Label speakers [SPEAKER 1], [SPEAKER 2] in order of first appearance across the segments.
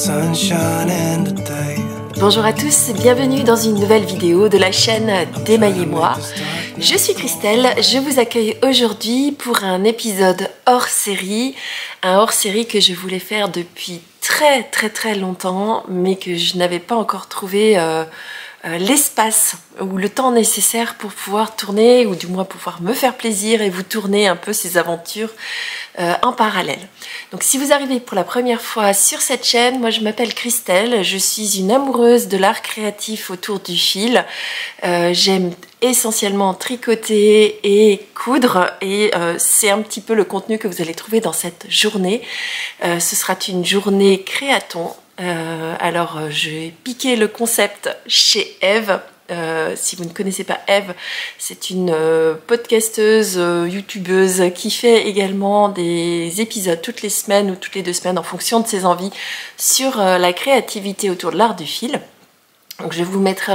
[SPEAKER 1] sunshine in the day.
[SPEAKER 2] Bonjour à tous, bienvenue dans une nouvelle vidéo de la chaîne d'Emaille-moi. Je suis Christelle, je vous accueille aujourd'hui pour un épisode hors série. Un hors série que je voulais faire depuis très longtemps, mais que je n'avais pas encore trouvé l'espace ou le temps nécessaire pour pouvoir tourner, ou du moins pouvoir me faire plaisir et vous tourner un peu ces aventures en parallèle. Donc si vous arrivez pour la première fois sur cette chaîne, moi je m'appelle Christelle, je suis une amoureuse de l'art créatif autour du fil. J'aime essentiellement tricoter et coudre, et c'est un petit peu le contenu que vous allez trouver dans cette journée. Ce sera une journée créaton. Alors j'ai piqué le concept chez Eve. Si vous ne connaissez pas Eve, c'est une podcasteuse, youtubeuse qui fait également des épisodes toutes les semaines ou toutes les 2 semaines en fonction de ses envies sur la créativité autour de l'art du fil. Donc je vous mettrai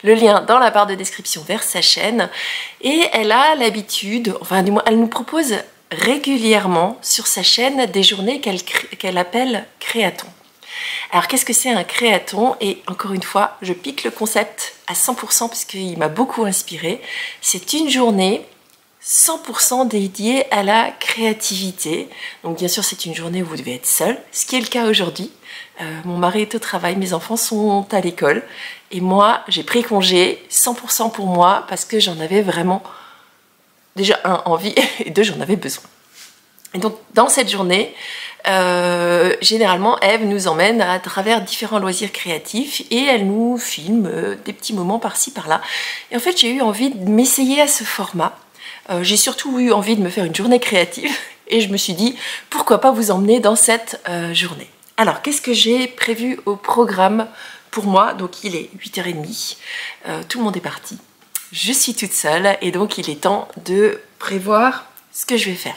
[SPEAKER 2] le lien dans la barre de description vers sa chaîne, et elle a l'habitude, enfin du moins elle nous propose régulièrement sur sa chaîne des journées qu'elle appelle créaton. Alors qu'est-ce que c'est un créaton? Et encore une fois, je pique le concept à 100% parce qu'il m'a beaucoup inspiré. C'est une journée 100% dédiée à la créativité. Donc bien sûr c'est une journée où vous devez être seul, ce qui est le cas aujourd'hui. Mon mari est au travail, mes enfants sont à l'école, et moi j'ai pris congé 100% pour moi parce que j'en avais vraiment déjà envie, et 2 j'en avais besoin. Et donc dans cette journée, généralement Eve nous emmène à travers différents loisirs créatifs et elle nous filme des petits moments par-ci par-là. Et en fait j'ai eu envie de m'essayer à ce format. J'ai surtout eu envie de me faire une journée créative et je me suis dit pourquoi pas vous emmener dans cette journée. Alors qu'est-ce que j'ai prévu au programme pour moi? Donc il est 8h30, tout le monde est parti. Je suis toute seule et donc il est temps de prévoir ce que je vais faire.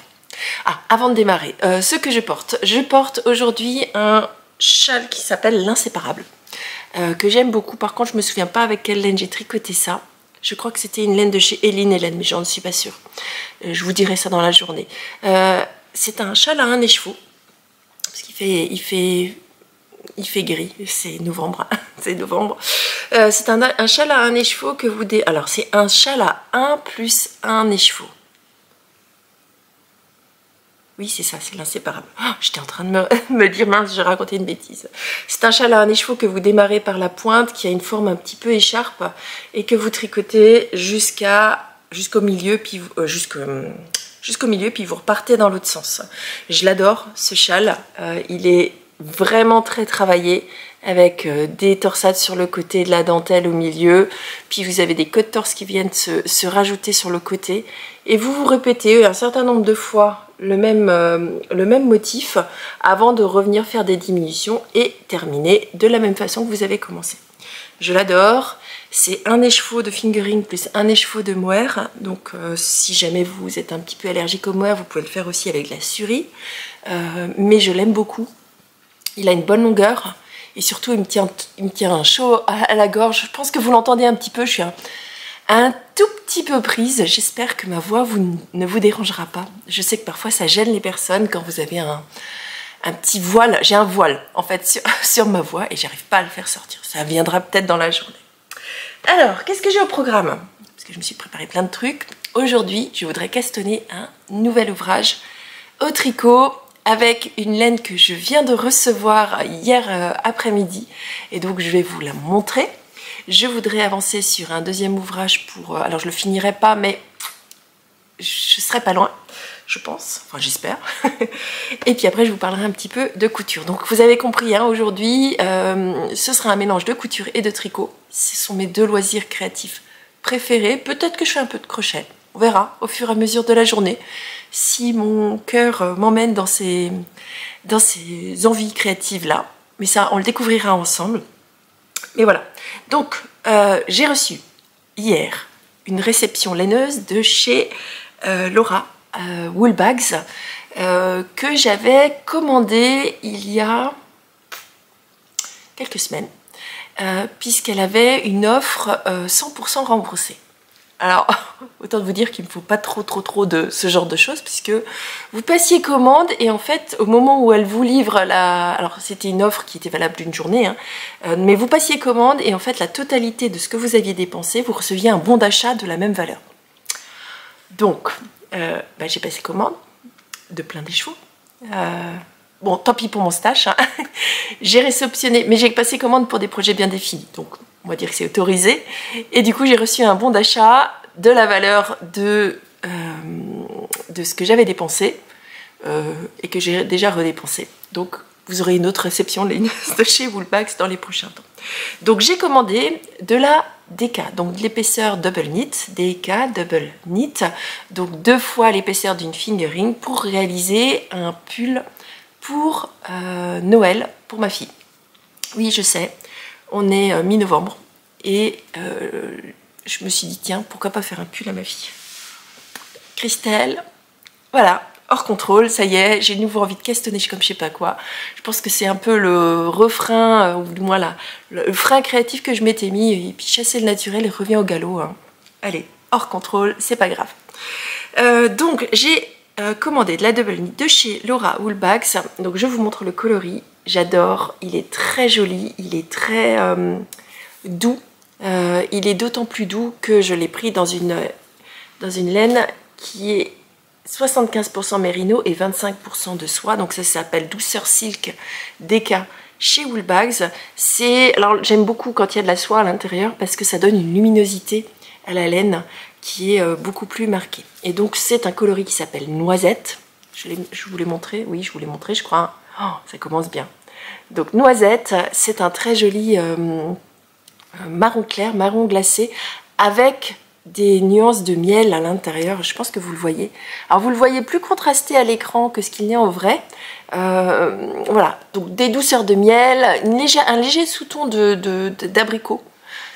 [SPEAKER 2] Ah, avant de démarrer, ce que je porte aujourd'hui un châle qui s'appelle l'Inséparable, que j'aime beaucoup. Par contre je me souviens pas avec quelle laine j'ai tricoté ça. Je crois que c'était une laine de chez Eline Hélène, mais j'en suis pas sûre. Je vous dirai ça dans la journée. C'est un châle à un écheveau, parce qu'il fait gris, c'est novembre. C'est novembre. C'est un châle à un écheveau que vous Alors c'est un châle à 1 plus 1 écheveau. Oui, c'est ça, c'est l'Inséparable. Oh, j'étais en train de me dire, mince, j'ai raconté une bêtise. C'est un châle à un écheveau que vous démarrez par la pointe, qui a une forme un petit peu écharpe, et que vous tricotez jusqu'au milieu, puis jusqu'au milieu, puis vous repartez dans l'autre sens. Je l'adore, ce châle. Il est vraiment très travaillé, avec des torsades sur le côté, de la dentelle au milieu, puis vous avez des queues de torse qui viennent se rajouter sur le côté, et vous répétez un certain nombre de fois le même motif avant de revenir faire des diminutions et terminer de la même façon que vous avez commencé. Je l'adore. C'est un écheveau de fingering plus un écheveau de mohair. Donc si jamais vous êtes un petit peu allergique au mohair, vous pouvez le faire aussi avec la surie. Mais je l'aime beaucoup. Il a une bonne longueur et surtout il me tient chaud à la gorge. Je pense que vous l'entendez un petit peu. Je suis un tout petit peu prise. J'espère que ma voix ne vous dérangera pas. Je sais que parfois ça gêne les personnes quand vous avez un petit voile. J'ai un voile en fait sur ma voix et j'arrive pas à le faire sortir. Ça viendra peut-être dans la journée. Alors, qu'est-ce que j'ai au programme? Parce que je me suis préparé plein de trucs. Aujourd'hui, je voudrais castonner un nouvel ouvrage au tricot avec une laine que je viens de recevoir hier après-midi. Et donc, je vais vous la montrer. Je voudrais avancer sur un deuxième ouvrage pour... alors je le finirai pas, mais je serai pas loin, je pense. Enfin, j'espère. Et puis après, je vous parlerai un petit peu de couture. Donc vous avez compris, hein, aujourd'hui, ce sera un mélange de couture et de tricot. Ce sont mes 2 loisirs créatifs préférés. Peut-être que je fais un peu de crochet. On verra au fur et à mesure de la journée si mon cœur m'emmène dans ces envies créatives-là. Mais ça, on le découvrira ensemble. Et voilà, donc j'ai reçu hier une réception laineuse de chez Laura Woolbags que j'avais commandée il y a quelques semaines puisqu'elle avait une offre 100% remboursée. Alors, autant vous dire qu'il ne me faut pas trop de ce genre de choses, puisque vous passiez commande et en fait, au moment où elle vous livre la... Alors, c'était une offre qui était valable d'une journée, hein, mais vous passiez commande et en fait, la totalité de ce que vous aviez dépensé, vous receviez un bon d'achat de la même valeur. Donc, j'ai passé commande de plein des chevaux. Bon, tant pis pour mon stash, hein. J'ai réceptionné, mais j'ai passé commande pour des projets bien définis, donc on va dire que c'est autorisé. Et du coup, j'ai reçu un bon d'achat de la valeur de ce que j'avais dépensé et que j'ai déjà redépensé. Donc, vous aurez une autre réception de chez Woolbags dans les prochains temps. Donc, j'ai commandé de la DK, donc de l'épaisseur double knit, DK double knit, donc 2 fois l'épaisseur d'une fingering pour réaliser un pull pour Noël pour ma fille. Oui, je sais, on est mi-novembre et je me suis dit, tiens, pourquoi pas faire un pull à ma fille. Christelle, voilà, hors contrôle, ça y est, j'ai de nouveau envie de castanner comme je sais pas quoi. Je pense que c'est un peu le refrain, ou du moins le frein créatif que je m'étais mis, et puis chasser le naturel et revient au galop. Hein. Allez, hors contrôle, c'est pas grave. Donc, j'ai commandé de la double knit de chez Laura Woolbags. Donc, je vous montre le coloris. J'adore, il est très joli, il est très doux. Il est d'autant plus doux que je l'ai pris dans une laine qui est 75% mérino et 25% de soie. Donc ça s'appelle Douceur Silk DK chez Woolbags. Alors j'aime beaucoup quand il y a de la soie à l'intérieur parce que ça donne une luminosité à la laine qui est beaucoup plus marquée. Et donc c'est un coloris qui s'appelle Noisette. Je vous l'ai montré, oui je vous l'ai montré je crois. Oh, ça commence bien. Donc Noisette, c'est un très joli marron clair, marron glacé avec des nuances de miel à l'intérieur, je pense que vous le voyez. Alors vous le voyez plus contrasté à l'écran que ce qu'il y a en vrai. Voilà, donc des douceurs de miel, un léger sous-ton d'abricot.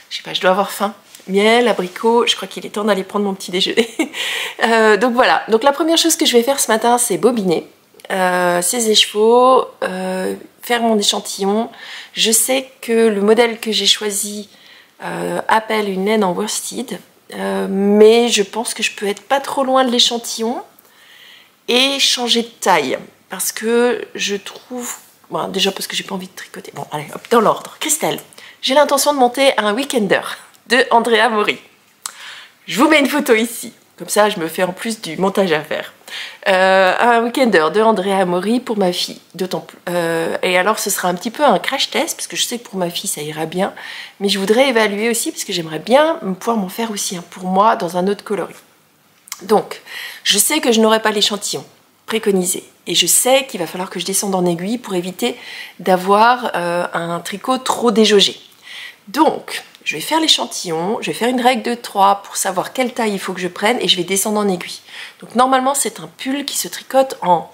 [SPEAKER 2] Je sais pas, je dois avoir faim. Miel, abricot, je crois qu'il est temps d'aller prendre mon petit déjeuner. Donc voilà, donc la première chose que je vais faire ce matin, c'est bobiner ces écheveaux, faire mon échantillon. Je sais que le modèle que j'ai choisi appelle une laine en worsted. Mais je pense que je peux être pas trop loin de l'échantillon et changer de taille parce que je trouve, bon, déjà parce que j'ai pas envie de tricoter. Bon allez hop, dans l'ordre. Christelle, j'ai l'intention de monter un weekender de Andrea Mori. Je vous mets une photo ici, comme ça je me fais en plus du montage à faire. Un weekender de Andrea Mori pour ma fille, d'autant plus. Et alors ce sera un petit peu un crash test, parce que je sais que pour ma fille ça ira bien, mais je voudrais évaluer aussi, parce que j'aimerais bien pouvoir m'en faire aussi un pour moi dans un autre coloris. Donc, je sais que je n'aurai pas l'échantillon préconisé, et je sais qu'il va falloir que je descende en aiguille pour éviter d'avoir un tricot trop déjaugé. Donc, je vais faire l'échantillon, je vais faire une règle de 3 pour savoir quelle taille il faut que je prenne et je vais descendre en aiguille. Donc normalement c'est un pull qui se tricote en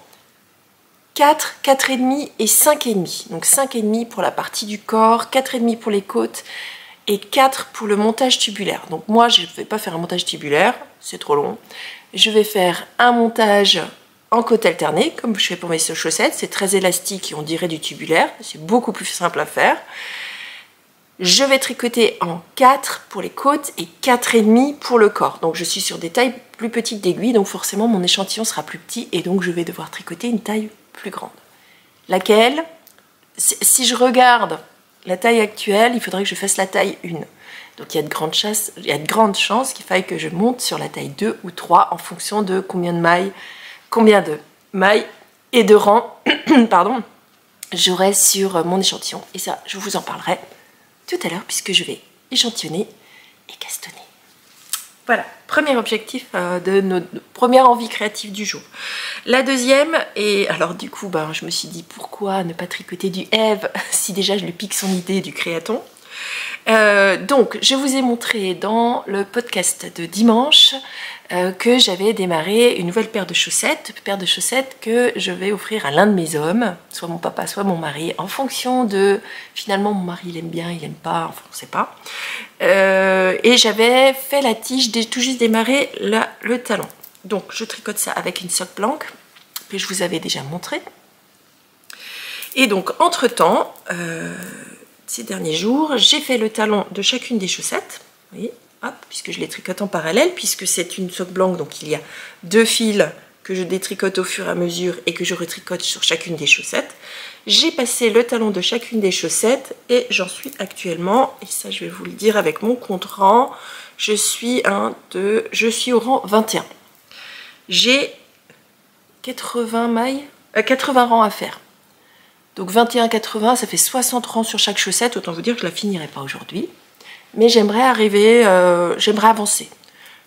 [SPEAKER 2] 4, 4,5 et 5,5. Donc 5,5 pour la partie du corps, 4,5 pour les côtes et 4 pour le montage tubulaire. Donc moi je ne vais pas faire un montage tubulaire, c'est trop long. Je vais faire un montage en côte alternée comme je fais pour mes chaussettes. C'est très élastique et on dirait du tubulaire, c'est beaucoup plus simple à faire. Je vais tricoter en 4 pour les côtes et 4,5 pour le corps. Donc je suis sur des tailles plus petites d'aiguilles, donc forcément mon échantillon sera plus petit et donc je vais devoir tricoter une taille plus grande. Laquelle, si je regarde la taille actuelle, il faudrait que je fasse la taille 1. Donc il y a de grandes chances qu'il faille que je monte sur la taille 2 ou 3 en fonction de combien de mailles et de rangs pardon, j'aurai sur mon échantillon. Et ça, je vous en parlerai tout à l'heure puisque je vais échantillonner et castonner. Voilà, premier objectif de notre première envie créative du jour. La deuxième, et alors du coup je me suis dit pourquoi ne pas tricoter du Eve si déjà je lui pique son idée du créaton. Donc je vous ai montré dans le podcast de dimanche que j'avais démarré une nouvelle paire de chaussettes que je vais offrir à l'un de mes hommes, soit mon papa, soit mon mari, en fonction de, finalement mon mari il aime bien, il aime pas, enfin on sait pas. Et j'avais fait la tige, tout juste démarré le talon. Donc je tricote ça avec une socle blanche, que je vous avais déjà montré. Et donc entre temps, ces derniers jours, j'ai fait le talon de chacune des chaussettes. Vous voyez, hop, puisque je les tricote en parallèle, puisque c'est une soque blanche, donc il y a 2 fils que je détricote au fur et à mesure et que je retricote sur chacune des chaussettes. J'ai passé le talon de chacune des chaussettes et j'en suis actuellement, et ça je vais vous le dire avec mon compte rang, je suis au rang 21. J'ai 80 mailles, 80 rangs à faire. Donc 21,80, ça fait 60 rangs sur chaque chaussette. Autant vous dire que je la finirai pas aujourd'hui. Mais j'aimerais arriver, j'aimerais avancer.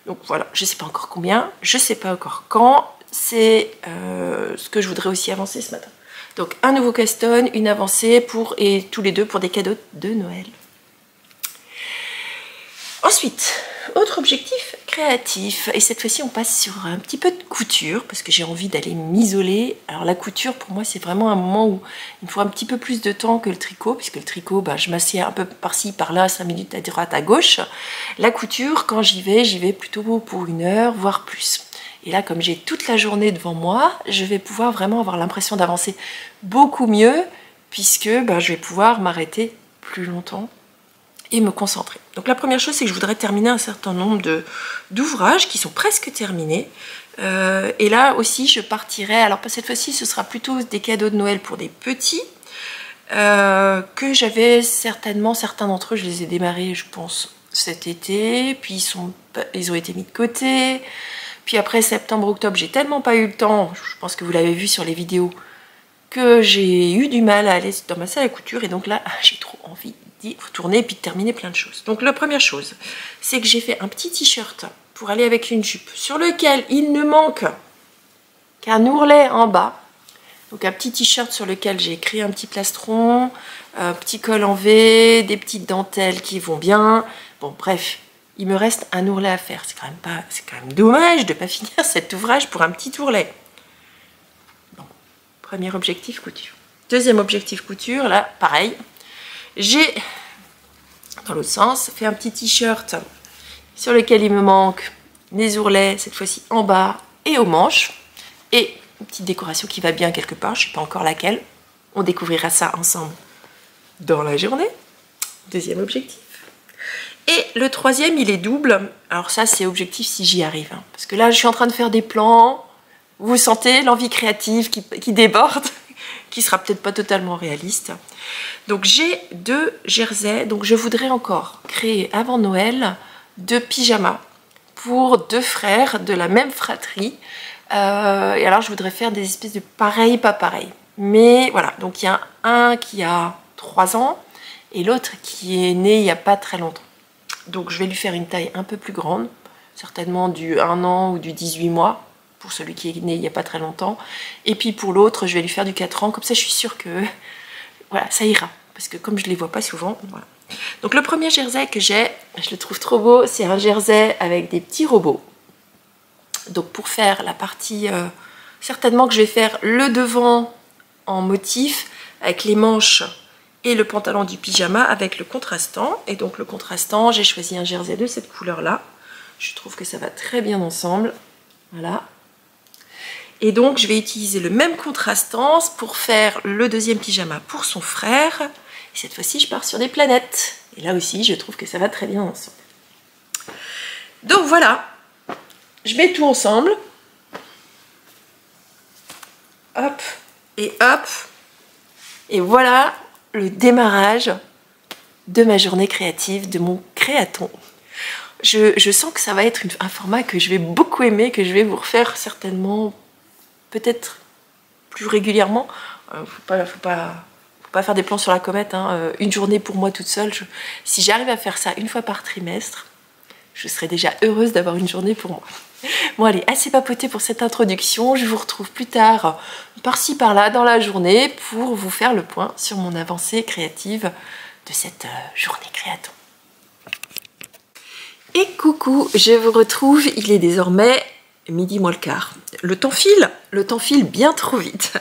[SPEAKER 2] Donc voilà, je sais pas encore combien, je sais pas encore quand. C'est ce que je voudrais aussi avancer ce matin. Donc un nouveau caston, une avancée et tous les deux pour des cadeaux de Noël. Ensuite, autre objectif créatif, et cette fois-ci on passe sur un petit peu de couture parce que j'ai envie d'aller m'isoler. Alors la couture pour moi c'est vraiment un moment où il me faut un petit peu plus de temps que le tricot, puisque le tricot je m'assieds un peu par-ci par-là, 5 minutes à droite à gauche. La couture quand j'y vais plutôt pour 1 heure voire plus. Et là comme j'ai toute la journée devant moi, je vais pouvoir vraiment avoir l'impression d'avancer beaucoup mieux, puisque je vais pouvoir m'arrêter plus longtemps et me concentrer. Donc la première chose c'est que je voudrais terminer un certain nombre d'ouvrages qui sont presque terminés, et là aussi je partirai, alors pas cette fois-ci, ce sera plutôt des cadeaux de Noël pour des petits, que j'avais certainement, certains d'entre eux je les ai démarrés je pense cet été, puis ils ont été mis de côté, puis après septembre-octobre j'ai tellement pas eu le temps, je pense que vous l'avez vu sur les vidéos, que j'ai eu du mal à aller dans ma salle à couture, et donc là j'ai trop envie d'y retourner et puis de terminer plein de choses. Donc la première chose, c'est que j'ai fait un petit t-shirt pour aller avec une jupe sur lequel il ne manque qu'un ourlet en bas. Donc un petit t-shirt sur lequel j'ai créé un petit plastron, un petit col en V, des petites dentelles qui vont bien. Bon bref, il me reste un ourlet à faire. C'est quand même dommage de ne pas finir cet ouvrage pour un petit ourlet. Bon, premier objectif couture. Deuxième objectif couture, là pareil. J'ai, dans l'autre sens, fait un petit t-shirt sur lequel il me manque des ourlets, cette fois-ci en bas et aux manches. Et une petite décoration qui va bien quelque part, je ne sais pas encore laquelle. On découvrira ça ensemble dans la journée. Deuxième objectif. Et le troisième, il est double. Alors ça, c'est objectif si j'y arrive. Parce que là, je suis en train de faire des plans. Vous sentez l'envie créative qui déborde, qui sera peut-être pas totalement réaliste. Donc j'ai 2 jerseys, donc je voudrais encore créer avant Noël 2 pyjamas pour 2 frères de la même fratrie. Et alors je voudrais faire des espèces de pareil, pas pareil. Mais voilà, donc il y a un qui a 3 ans et l'autre qui est né il n'y a pas très longtemps. Donc je vais lui faire une taille un peu plus grande, certainement du 1 an ou du 18 mois. Pour celui qui est né il n'y a pas très longtemps, et puis pour l'autre je vais lui faire du 4 ans, comme ça je suis sûre que voilà, ça ira, parce que comme je les vois pas souvent, voilà. Donc le premier jersey que j'ai, je le trouve trop beau, c'est un jersey avec des petits robots. Donc pour faire la partie, certainement que je vais faire le devant en motif, avec les manches et le pantalon du pyjama avec le contrastant, et donc le contrastant, j'ai choisi un jersey de cette couleur là, je trouve que ça va très bien ensemble, voilà. Et donc je vais utiliser le même contrastant pour faire le deuxième pyjama pour son frère. Et cette fois-ci je pars sur des planètes. Et là aussi je trouve que ça va très bien ensemble. Donc voilà, je mets tout ensemble. Hop et hop. Et voilà le démarrage de ma journée créative, de mon créaton. Je sens que ça va être un format que je vais beaucoup aimer, que je vais vous refaire certainement peut-être plus régulièrement. Faut pas faire des plans sur la comète, hein. Une journée pour moi toute seule. Si j'arrive à faire ça une fois par trimestre, je serai déjà heureuse d'avoir une journée pour moi. Bon allez, assez papoté pour cette introduction. Je vous retrouve plus tard, par-ci par-là, dans la journée, pour vous faire le point sur mon avancée créative de cette journée créaton. Et coucou, je vous retrouve, il est désormais midi moins le quart. Le temps file bien trop vite.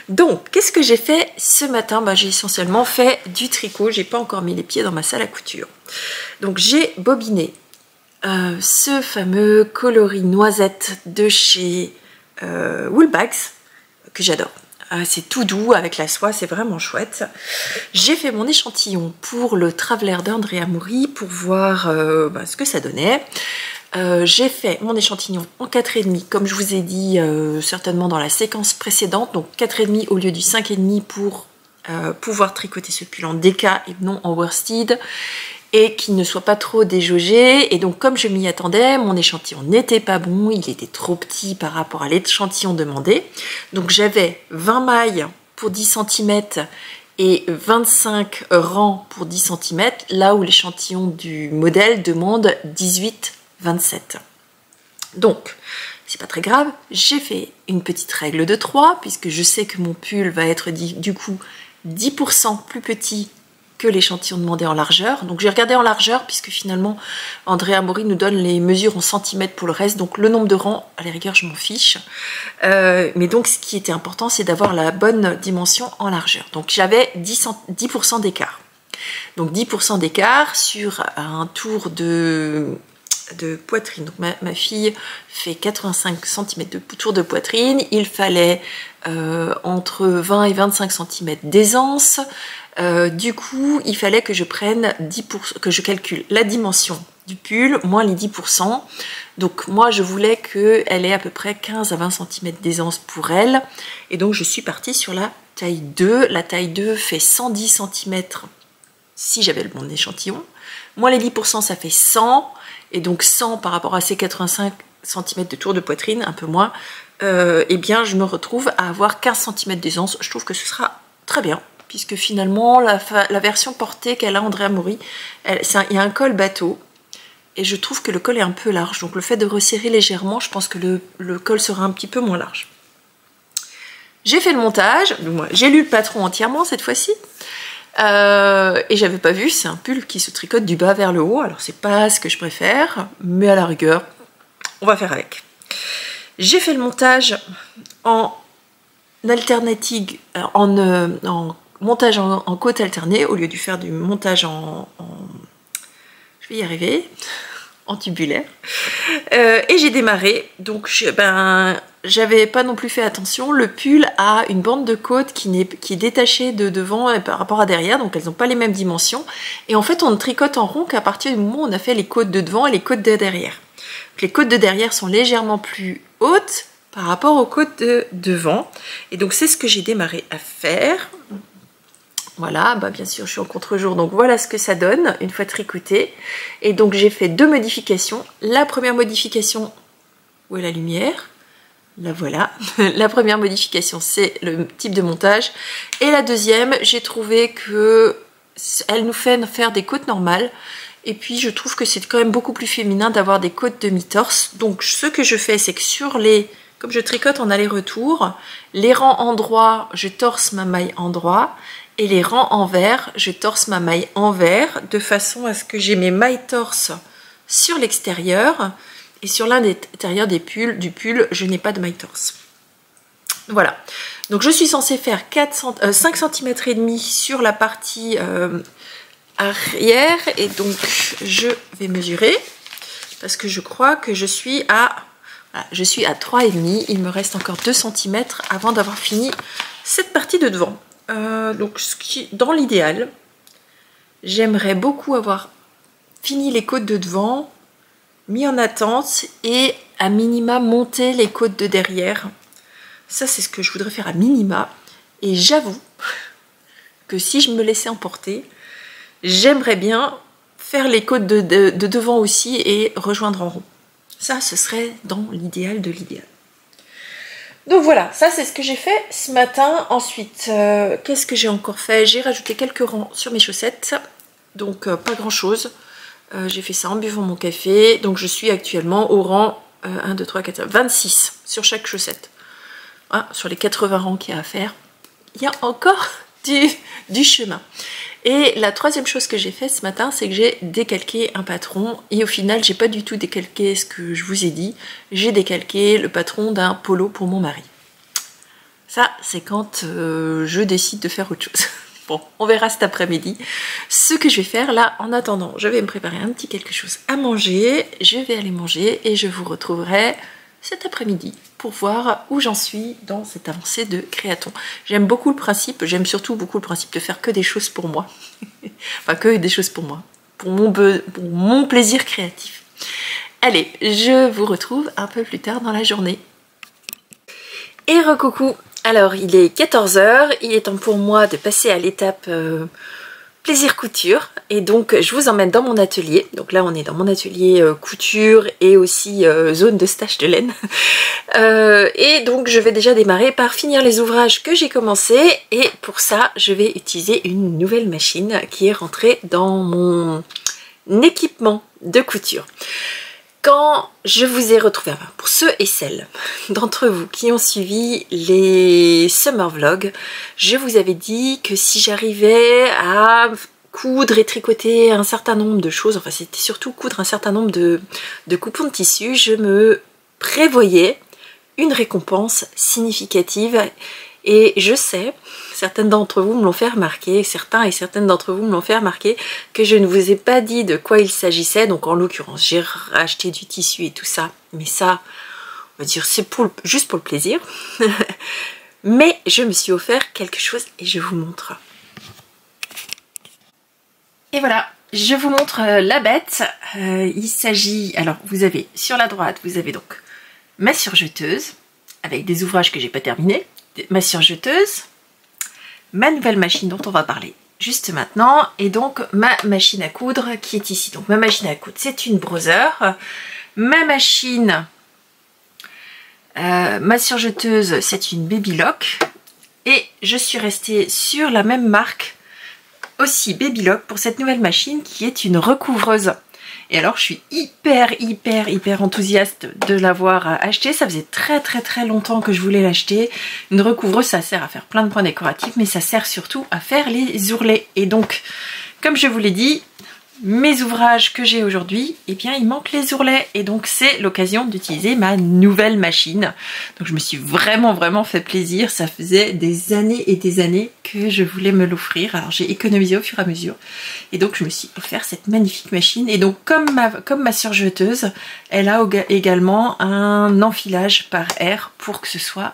[SPEAKER 2] Donc, qu'est-ce que j'ai fait ce matin? J'ai essentiellement fait du tricot, j'ai pas encore mis les pieds dans ma salle à couture. Donc, j'ai bobiné ce fameux coloris noisette de chez Woolbags, que j'adore. C'est tout doux avec la soie, c'est vraiment chouette. J'ai fait mon échantillon pour le Traveler d'Andrea Mori pour voir ce que ça donnait. J'ai fait mon échantillon en 4,5 comme je vous ai dit certainement dans la séquence précédente, donc 4,5 au lieu du 5,5 pour pouvoir tricoter ce pull en DK et non en worsted et qu'il ne soit pas trop déjaugé. Et donc comme je m'y attendais, mon échantillon n'était pas bon, il était trop petit par rapport à l'échantillon demandé. Donc j'avais 20 mailles pour 10 cm et 25 rangs pour 10 cm, là où l'échantillon du modèle demande 18-27. Donc, c'est pas très grave, j'ai fait une petite règle de 3, puisque je sais que mon pull va être du coup 10% plus petit que l'échantillon demandé en largeur. Donc j'ai regardé en largeur, puisque finalement Andrea Mori nous donne les mesures en centimètres pour le reste, donc le nombre de rangs, à la rigueur je m'en fiche. Mais donc ce qui était important, c'est d'avoir la bonne dimension en largeur. Donc j'avais 10% d'écart. Donc 10% d'écart sur un tour de poitrine. Donc ma fille fait 85 cm de tour de poitrine. Il fallait entre 20 et 25 cm d'aisance. Du coup, il fallait que je prenne 10%, que je calcule la dimension du pull moins les 10%. Donc moi, je voulais qu'elle ait à peu près 15 à 20 cm d'aisance pour elle. Et donc, je suis partie sur la taille 2. La taille 2 fait 110 cm si j'avais le bon échantillon. Moins les 10%, ça fait 100. Et donc 100 par rapport à ces 85 cm de tour de poitrine, un peu moins, eh bien je me retrouve à avoir 15 cm d'aisance. Je trouve que ce sera très bien, puisque finalement la version portée qu'elle a Andrea Mori, il y a un col bateau, et je trouve que le col est un peu large. Donc le fait de resserrer légèrement, je pense que le col sera un petit peu moins large. J'ai fait le montage, j'ai lu le patron entièrement cette fois-ci. Et j'avais pas vu, c'est un pull qui se tricote du bas vers le haut, alors c'est pas ce que je préfère, mais à la rigueur, on va faire avec. J'ai fait le montage en alternative, en montage en côte alternée, au lieu de faire du montage je vais y arriver, en tubulaire. Et j'ai démarré, donc j'avais pas non plus fait attention, le pull a une bande de côte qui est détachée de devant par rapport à derrière, donc elles n'ont pas les mêmes dimensions, et en fait on ne tricote en rond qu'à partir du moment où on a fait les côtes de devant et les côtes de derrière. Donc, les côtes de derrière sont légèrement plus hautes par rapport aux côtes de devant, et donc c'est ce que j'ai démarré à faire. Voilà, bien sûr je suis en contre-jour, donc voilà ce que ça donne une fois tricoté. Et donc j'ai fait 2 modifications. La première modification, où est la lumière? La voilà. La première modification, c'est le type de montage. Et la deuxième, j'ai trouvé que elle nous fait faire des côtes normales. Et puis je trouve que c'est quand même beaucoup plus féminin d'avoir des côtes demi-torse. Donc ce que je fais, c'est que sur comme je tricote en aller-retour, les rangs endroits, je torse ma maille endroit. Et les rangs envers, je torse ma maille envers, de façon à ce que j'ai mes mailles torse sur l'extérieur. Et sur l'intérieur du pull, je n'ai pas de maille torse. Voilà. Donc je suis censée faire 5 cm et demi sur la partie arrière. Et donc je vais mesurer. Parce que je crois que je suis à 3,5. Il me reste encore 2 cm avant d'avoir fini cette partie de devant. Donc dans l'idéal, j'aimerais beaucoup avoir fini les côtes de devant, mis en attente et à minima monter les côtes de derrière. Ça c'est ce que je voudrais faire à minima, et j'avoue que si je me laissais emporter, j'aimerais bien faire les côtes de devant aussi et rejoindre en rond. Ça ce serait dans l'idéal de l'idéal. Donc voilà, ça c'est ce que j'ai fait ce matin. Ensuite, qu'est-ce que j'ai encore fait? J'ai rajouté quelques rangs sur mes chaussettes, donc pas grand chose. J'ai fait ça en buvant mon café, donc je suis actuellement au rang 1, 2, 3, 4, 5, 26 sur chaque chaussette. Sur les 80 rangs qu'il y a à faire, il y a encore du chemin. Et la troisième chose que j'ai fait ce matin, c'est que j'ai décalqué un patron, et au final j'ai pas du tout décalqué ce que je vous ai dit, j'ai décalqué le patron d'un polo pour mon mari. Ça c'est quand je décide de faire autre chose. Bon, on verra cet après-midi ce que je vais faire. Là en attendant, je vais me préparer un petit quelque chose à manger, je vais aller manger et je vous retrouverai cet après-midi pour voir où j'en suis dans cette avancée de Créaton. J'aime beaucoup le principe, j'aime surtout beaucoup le principe de faire que des choses pour moi. Enfin, que des choses pour moi, pour mon plaisir créatif. Allez, je vous retrouve un peu plus tard dans la journée. Et recoucou. Alors, il est 14 h, il est temps pour moi de passer à l'étape plaisir couture, et donc je vous emmène dans mon atelier. Donc là on est dans mon atelier couture et aussi zone de stage de laine. Et donc je vais déjà démarrer par finir les ouvrages que j'ai commencé, et pour ça je vais utiliser une nouvelle machine qui est rentrée dans mon équipement de couture. Quand je vous ai retrouvé, enfin pour ceux et celles d'entre vous qui ont suivi les summer vlogs, je vous avais dit que si j'arrivais à coudre et tricoter un certain nombre de choses, enfin c'était surtout coudre un certain nombre de coupons de tissu, je me prévoyais une récompense significative. Et je sais, certaines d'entre vous me l'ont fait remarquer, certains et certaines d'entre vous me l'ont fait remarquer, que je ne vous ai pas dit de quoi il s'agissait. Donc en l'occurrence, j'ai racheté du tissu et tout ça, mais ça, on va dire, c'est juste pour le plaisir. Mais je me suis offert quelque chose et je vous montre. Et voilà, je vous montre la bête. Il s'agit, alors vous avez sur la droite, vous avez donc ma surjeteuse, avec des ouvrages que j'ai pas terminés. Ma surjeteuse, ma nouvelle machine dont on va parler juste maintenant, et donc ma machine à coudre qui est ici. Donc ma machine à coudre, c'est une Brother. Ma machine, ma surjeteuse, c'est une Babylock, et je suis restée sur la même marque aussi, Babylock, pour cette nouvelle machine qui est une recouvreuse. Et alors je suis hyper enthousiaste de l'avoir acheté. Ça faisait très longtemps que je voulais l'acheter. Une recouvreuse, ça sert à faire plein de points décoratifs, mais ça sert surtout à faire les ourlets. Et donc, comme je vous l'ai dit, mes ouvrages que j'ai aujourd'hui, eh bien il manque les ourlets, et donc c'est l'occasion d'utiliser ma nouvelle machine. Donc je me suis vraiment fait plaisir. Ça faisait des années et des années que je voulais me l'offrir. Alors j'ai économisé au fur et à mesure, et donc je me suis offert cette magnifique machine. Et donc comme ma surjeteuse, elle a également un enfilage par air pour que ce soit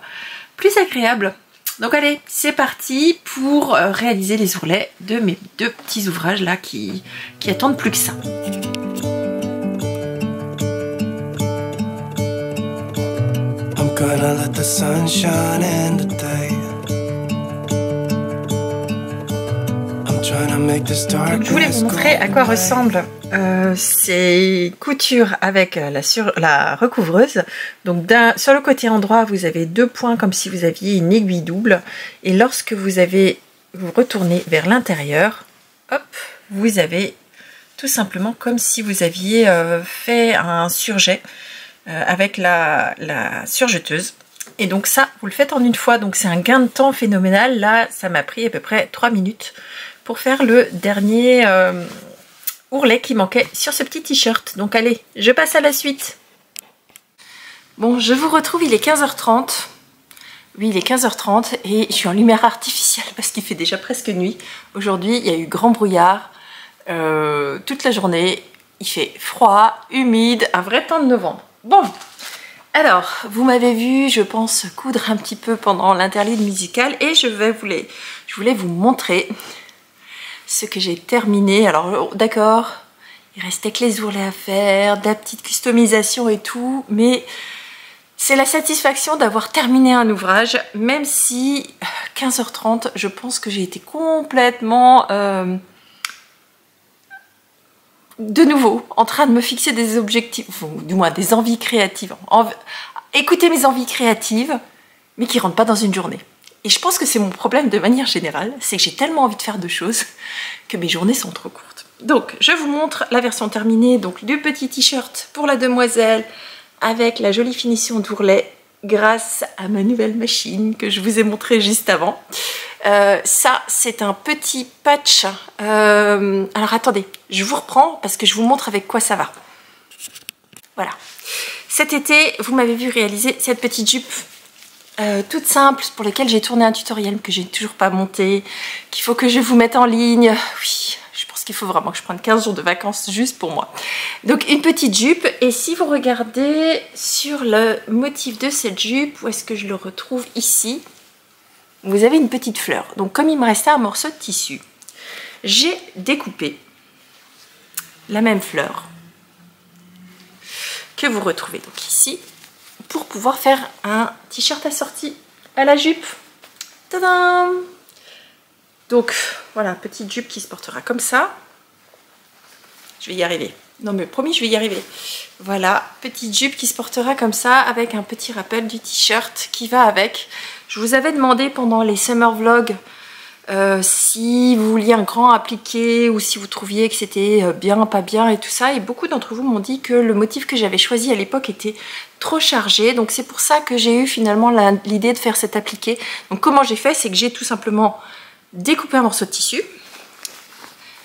[SPEAKER 2] plus agréable. Donc allez, c'est parti pour réaliser les ourlets de mes deux petits ouvrages là qui attendent plus que ça.
[SPEAKER 1] I'm gonna let the sun shine in today. I'm trying to make this darkness.
[SPEAKER 2] Donc je voulais vous montrer à quoi ressemblent ces coutures avec la recouvreuse. Donc sur le côté endroit, vous avez deux points comme si vous aviez une aiguille double, et lorsque vous retournez vers l'intérieur, hop, vous avez tout simplement comme si vous aviez fait un surjet avec la surjeteuse. Et donc ça, vous le faites en une fois, donc c'est un gain de temps phénoménal. Là, ça m'a pris à peu près 3 minutes pour faire le dernier ourlet qui manquait sur ce petit t-shirt. Donc allez, je passe à la suite. Bon, je vous retrouve, il est 15h30. Oui, il est 15h30 et je suis en lumière artificielle parce qu'il fait déjà presque nuit. Aujourd'hui, il y a eu grand brouillard toute la journée. Il fait froid, humide, un vrai temps de novembre. Bon, alors, vous m'avez vu, je pense, coudre un petit peu pendant l'interlude musical, et je voulais vous montrer ce que j'ai terminé. Alors d'accord, il restait que les ourlets à faire, de la petite customisation et tout, mais c'est la satisfaction d'avoir terminé un ouvrage, même si 15h30, je pense que j'ai été complètement de nouveau en train de me fixer des objectifs, ou du moins des envies créatives. Écoutez mes envies créatives, mais qui ne rentrent pas dans une journée. Et je pense que c'est mon problème de manière générale, c'est que j'ai tellement envie de faire de choses que mes journées sont trop courtes. Donc je vous montre la version terminée, donc le petit t-shirt pour la demoiselle avec la jolie finition d'ourlet grâce à ma nouvelle machine que je vous ai montré juste avant. Ça c'est un petit patch, alors attendez, je vous reprends parce que je vous montre avec quoi ça va. Voilà, cet été vous m'avez vu réaliser cette petite jupe toute simple pour laquelle j'ai tourné un tutoriel que j'ai toujours pas monté, qu'il faut que je vous mette en ligne. Oui, je pense qu'il faut vraiment que je prenne 15 jours de vacances juste pour moi. Donc une petite jupe, et si vous regardez sur le motif de cette jupe, où est-ce que je le retrouve ici, vous avez une petite fleur. Donc comme il me restait un morceau de tissu, j'ai découpé la même fleur que vous retrouvez donc ici, pour pouvoir faire un t-shirt assorti à la jupe. Tadam! Donc voilà, petite jupe qui se portera comme ça. Je vais y arriver. Non mais promis, je vais y arriver. Voilà, petite jupe qui se portera comme ça, avec un petit rappel du t-shirt qui va avec. Je vous avais demandé pendant les summer vlogs si vous vouliez un grand appliqué ou si vous trouviez que c'était bien, pas bien et tout ça. Et beaucoup d'entre vous m'ont dit que le motif que j'avais choisi à l'époque était trop chargé. Donc c'est pour ça que j'ai eu finalement l'idée de faire cet appliqué. Donc comment j'ai fait, c'est que j'ai tout simplement découpé un morceau de tissu.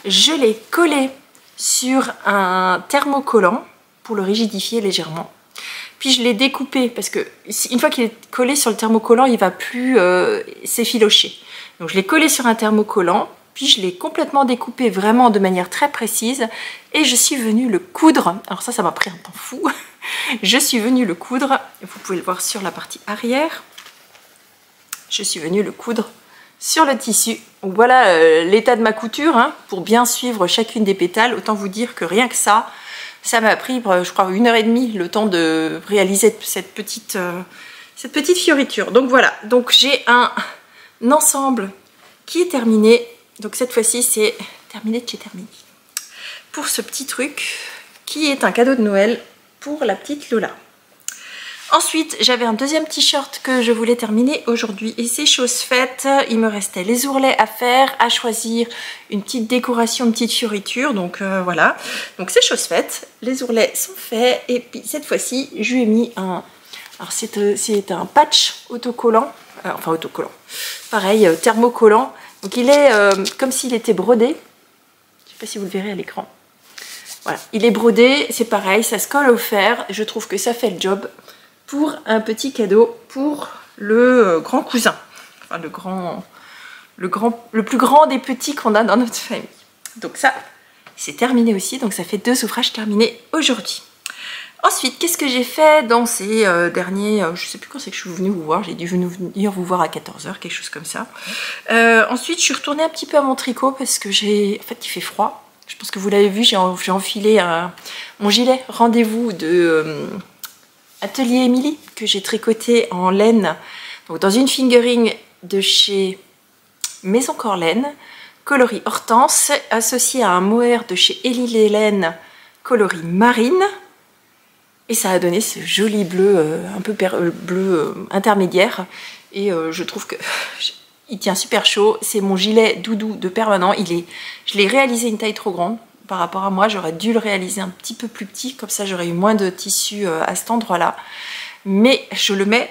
[SPEAKER 2] Je l'ai collé sur un thermocollant pour le rigidifier légèrement. Puis je l'ai découpé parce que une fois qu'il est collé sur le thermocollant, il ne va plus s'effilocher. Donc je l'ai collé sur un thermocollant, puis je l'ai complètement découpé vraiment de manière très précise et je suis venue le coudre. Alors ça m'a pris un temps fou. Je suis venue le coudre, vous pouvez le voir sur la partie arrière. Je suis venue le coudre sur le tissu. Donc voilà l'état de ma couture, hein, pour bien suivre chacune des pétales. Autant vous dire que rien que ça m'a pris, je crois, 1h30 le temps de réaliser cette petite fioriture. Donc voilà, donc j'ai un ensemble qui est terminé. Donc cette fois-ci, c'est terminé de chez terminé. Pour ce petit truc qui est un cadeau de Noël pour la petite Lola. Ensuite, j'avais un deuxième t-shirt que je voulais terminer aujourd'hui et c'est chose faite. Il me restait les ourlets à faire, à choisir, une petite décoration, une petite fioriture. Donc voilà, donc c'est chose faite. Les ourlets sont faits et puis cette fois-ci, je lui ai mis un... Alors c'est un patch autocollant, enfin autocollant, pareil, thermocollant. Donc il est comme s'il était brodé. Je ne sais pas si vous le verrez à l'écran. Voilà, il est brodé, c'est pareil, ça se colle au fer. Je trouve que ça fait le job pour un petit cadeau pour le grand cousin. Enfin le plus grand des petits qu'on a dans notre famille. Donc ça, c'est terminé aussi. Donc ça fait 2 ouvrages terminés aujourd'hui. Ensuite, qu'est-ce que j'ai fait dans ces derniers... je ne sais plus quand c'est que je suis venue vous voir. J'ai dû venir vous voir à 14 h, quelque chose comme ça. Ensuite, je suis retournée un petit peu à mon tricot parce que j'ai... En fait, il fait froid. Je pense que vous l'avez vu, j'ai enfilé mon gilet rendez-vous de Atelier Émilie que j'ai tricoté en laine. Donc dans une fingering de chez Maison Corlaine, coloris Hortense, associé à un mohair de chez Elie Laine, coloris Marine. Et ça a donné ce joli bleu, un peu bleu intermédiaire. Et je trouve que il tient super chaud. C'est mon gilet doudou de permanent. Je l'ai réalisé une taille trop grande par rapport à moi. J'aurais dû le réaliser un petit peu plus petit. Comme ça, j'aurais eu moins de tissu à cet endroit-là. Mais je le mets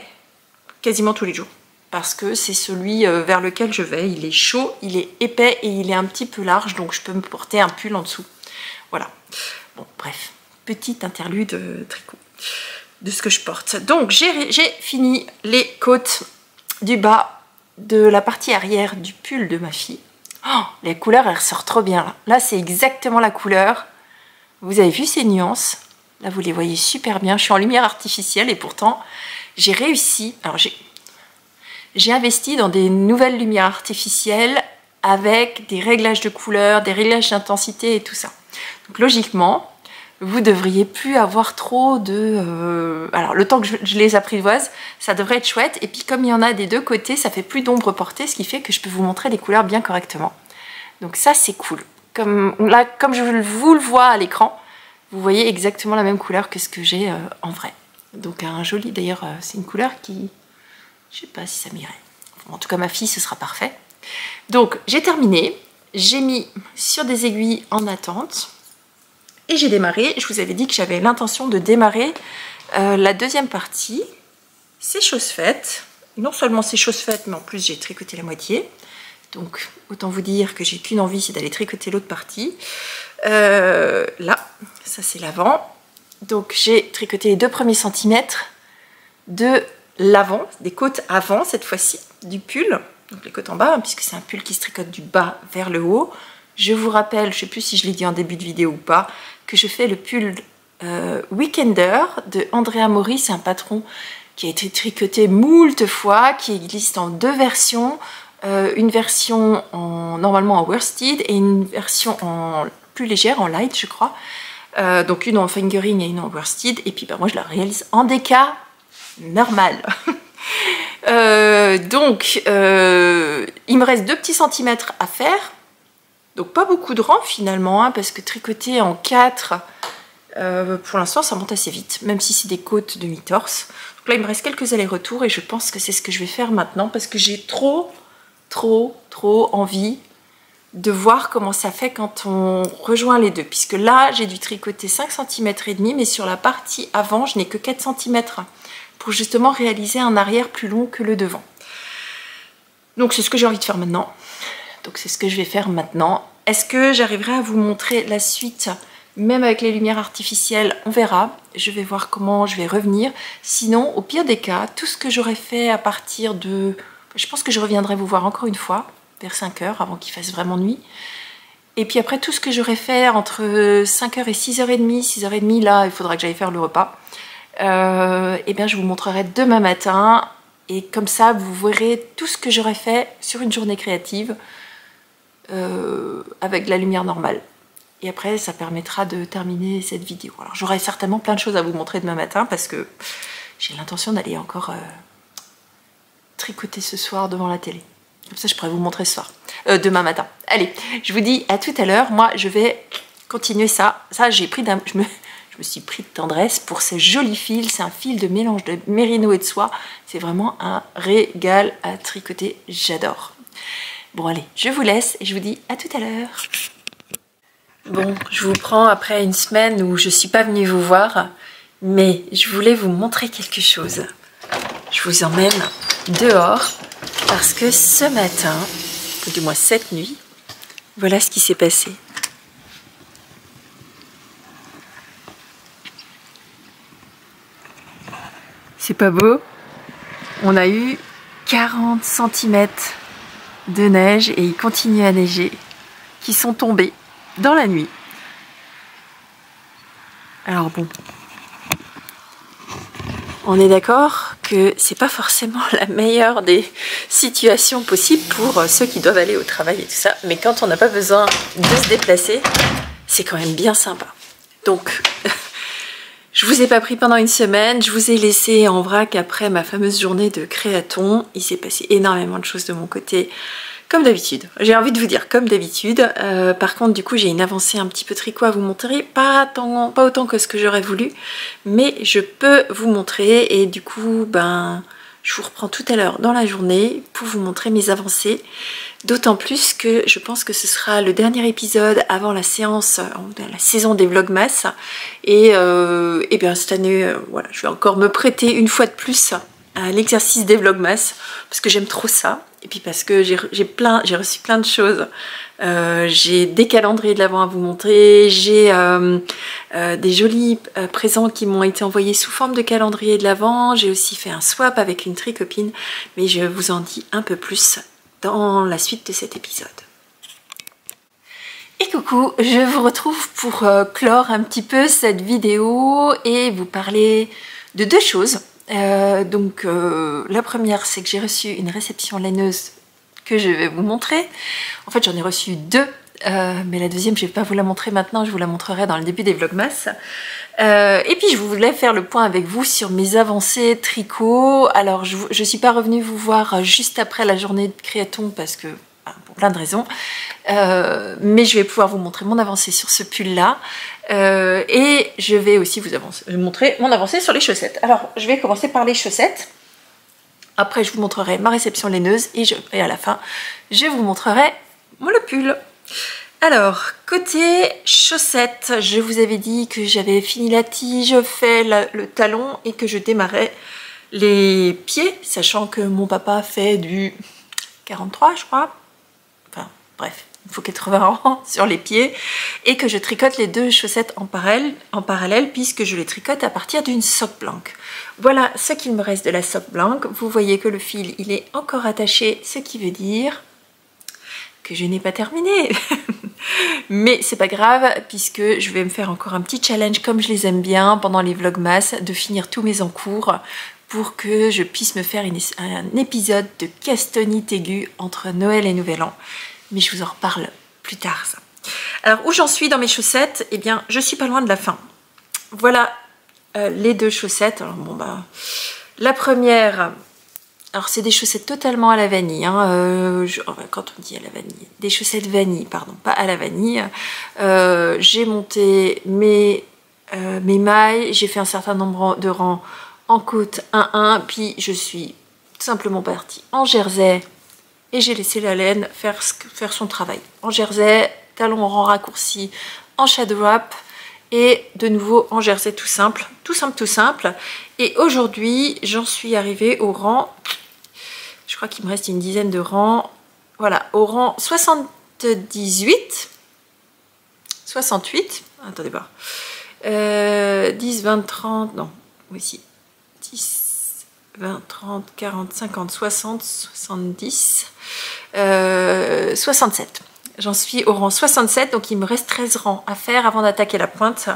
[SPEAKER 2] quasiment tous les jours. Parce que c'est celui vers lequel je vais. Il est chaud, il est épais et il est un petit peu large. Donc je peux me porter un pull en dessous. Voilà. Bon, bref. Petite interlude tricot de ce que je porte. Donc j'ai fini les côtes du bas de la partie arrière du pull de ma fille. Oh, les couleurs elles ressortent trop bien là. Là c'est exactement la couleur. Vous avez vu ces nuances? Là vous les voyez super bien. Je suis en lumière artificielle et pourtant j'ai réussi. Alors j'ai investi dans des nouvelles lumières artificielles avec des réglages de couleurs, des réglages d'intensité et tout ça. Donc logiquement vous devriez plus avoir trop de... Alors le temps que je les apprivoise, ça devrait être chouette. Et puis comme il y en a des deux côtés, ça fait plus d'ombre portée, ce qui fait que je peux vous montrer les couleurs bien correctement. Donc ça c'est cool. Comme je vous le vois à l'écran, vous voyez exactement la même couleur que ce que j'ai en vrai. Donc un joli, d'ailleurs c'est une couleur qui... Je sais pas si ça m'irait. En tout cas ma fille ce sera parfait. Donc j'ai terminé, j'ai mis sur des aiguilles en attente. Et j'ai démarré, je vous avais dit que j'avais l'intention de démarrer la deuxième partie. C'est chose faite. Non seulement c'est chose faite, mais en plus j'ai tricoté la moitié. Donc autant vous dire que j'ai qu'une envie, c'est d'aller tricoter l'autre partie. Là, ça c'est l'avant. Donc j'ai tricoté les 2 premiers centimètres de l'avant, des côtes avant cette fois-ci, du pull. Donc les côtes en bas, hein, puisque c'est un pull qui se tricote du bas vers le haut. Je vous rappelle, je ne sais plus si je l'ai dit en début de vidéo ou pas, que je fais le pull Weekender de Andrea Mori. C'est un patron qui a été tricoté moult fois, qui existe en 2 versions. Une version normalement en worsted et une version en plus légère, en light je crois. Donc une en fingering et une en worsted. Et puis moi je la réalise en déca normal. Donc il me reste 2 petits centimètres à faire. Donc pas beaucoup de rang finalement, hein, parce que tricoter en 4, pour l'instant ça monte assez vite, même si c'est des côtes de mi-torse. Donc là il me reste quelques allers-retours et je pense que c'est ce que je vais faire maintenant parce que j'ai trop envie de voir comment ça fait quand on rejoint les deux. Puisque là j'ai dû tricoter 5 cm et demi, mais sur la partie avant je n'ai que 4 cm pour justement réaliser un arrière plus long que le devant. Donc c'est ce que j'ai envie de faire maintenant. Donc c'est ce que je vais faire maintenant. Est-ce que j'arriverai à vous montrer la suite même avec les lumières artificielles? On verra. Je vais voir comment je vais revenir. Sinon, au pire des cas, tout ce que j'aurais fait à partir de... Je pense que je reviendrai vous voir encore une fois, vers 5 h, avant qu'il fasse vraiment nuit. Et puis après, tout ce que j'aurais fait entre 5 h et 6h30, 6h30, là, il faudra que j'aille faire le repas. Et bien, je vous montrerai demain matin. Et comme ça, vous verrez tout ce que j'aurais fait sur une journée créative avec de la lumière normale. Et après, ça permettra de terminer cette vidéo. Alors, j'aurai certainement plein de choses à vous montrer demain matin parce que j'ai l'intention d'aller encore tricoter ce soir devant la télé. Comme ça, je pourrais vous montrer ce soir. Demain matin. Allez, je vous dis à tout à l'heure. Moi, je vais continuer ça. Ça, j'ai pris je me suis pris de tendresse pour ces jolis fils. C'est un fil de mélange de mérino et de soie. C'est vraiment un régal à tricoter. J'adore. Bon, allez, je vous laisse et je vous dis à tout à l'heure. Bon, je vous prends après une semaine où je ne suis pas venue vous voir, mais je voulais vous montrer quelque chose. Je vous emmène dehors parce que ce matin, ou du moins cette nuit, voilà ce qui s'est passé. C'est pas beau? On a eu 40 cm de neige et il continue à neiger, qui sont tombés dans la nuit. Alors bon, on est d'accord que c'est pas forcément la meilleure des situations possibles pour ceux qui doivent aller au travail et tout ça, mais quand on n'a pas besoin de se déplacer, c'est quand même bien sympa. Donc, je vous ai pas pris pendant une semaine, je vous ai laissé en vrac après ma fameuse journée de créaton. Il s'est passé énormément de choses de mon côté. Comme d'habitude, j'ai envie de vous dire comme d'habitude. Par contre, du coup, j'ai une avancée un petit peu tricot à vous montrer. Pas autant que ce que j'aurais voulu, mais je peux vous montrer. Et du coup, je vous reprends tout à l'heure dans la journée pour vous montrer mes avancées. D'autant plus que je pense que ce sera le dernier épisode avant la séance, la saison des Vlogmas. Et bien cette année, voilà, je vais encore me prêter une fois de plus à l'exercice des Vlogmas parce que j'aime trop ça. Et puis parce que j'ai reçu plein de choses. J'ai des calendriers de l'Avent à vous montrer. J'ai des jolis présents qui m'ont été envoyés sous forme de calendrier de l'Avent. J'ai aussi fait un swap avec une tricopine. Mais je vous en dis un peu plus dans la suite de cet épisode. Et coucou, je vous retrouve pour clore un petit peu cette vidéo et vous parler de 2 choses. La première, c'est que j'ai reçu une réception laineuse que je vais vous montrer. En fait, j'en ai reçu 2, mais la deuxième, je ne vais pas vous la montrer maintenant, je vous la montrerai dans le début des Vlogmas. Et puis, je voulais faire le point avec vous sur mes avancées tricot. Alors, je ne suis pas revenue vous voir juste après la journée de créaton parce que, pour plein de raisons, mais je vais pouvoir vous montrer mon avancée sur ce pull-là. Et je vais aussi vous montrer mon avancée sur les chaussettes. Alors, je vais commencer par les chaussettes. Après, je vous montrerai ma réception laineuse et à la fin, je vous montrerai le pull. Alors, côté chaussettes, je vous avais dit que j'avais fini la tige, fait le talon et que je démarrais les pieds, sachant que mon papa fait du 43, je crois. Enfin, bref. Il faut 80 rangs sur les pieds et que je tricote les 2 chaussettes en parallèle puisque je les tricote à partir d'une sock blanche. Voilà ce qu'il me reste de la sock blanche. Vous voyez que le fil il est encore attaché, ce qui veut dire que je n'ai pas terminé. Mais c'est pas grave, puisque je vais me faire encore un petit challenge comme je les aime bien pendant les vlogmas, de finir tous mes encours pour que je puisse me faire un épisode de castanite aiguë entre Noël et Nouvel An. Mais je vous en reparle plus tard, ça. Alors, où j'en suis dans mes chaussettes? Eh bien, je suis pas loin de la fin. Voilà les deux chaussettes. Alors, bon, bah, la première, alors c'est des chaussettes totalement à la vanille. Hein, quand on dit à la vanille, des chaussettes vanille, pardon, pas à la vanille. J'ai monté mes mailles, j'ai fait un certain nombre de rangs en côte 1-1, puis je suis simplement partie en jersey et j'ai laissé la laine faire son travail. En jersey, talon en rang raccourci, en shadow wrap et de nouveau en jersey tout simple, tout simple, tout simple. Et aujourd'hui, j'en suis arrivée au rang, je crois qu'il me reste une dizaine de rangs, voilà, au rang 78, 68, attendez voir, 10, 20, 30, non, oui, 10, 20, 30, 40, 50, 60, 70, 67. J'en suis au rang 67, donc il me reste 13 rangs à faire avant d'attaquer la pointe.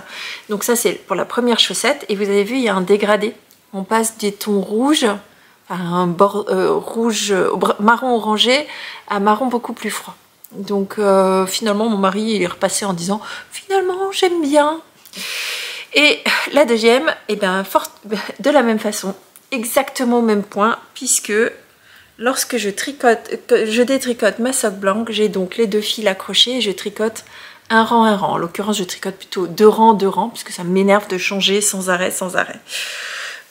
[SPEAKER 2] Donc ça, c'est pour la première chaussette. Et vous avez vu, il y a un dégradé. On passe des tons rouges, un bord rouge, marron orangé, à marron beaucoup plus froid. Donc finalement, mon mari il est repassé en disant « Finalement, j'aime bien ». Et la deuxième, eh bien, de la même façon, exactement au même point, puisque lorsque je détricote ma soque blanche, j'ai donc les deux fils accrochés et je tricote un rang. En l'occurrence, je tricote plutôt deux rangs, puisque ça m'énerve de changer sans arrêt,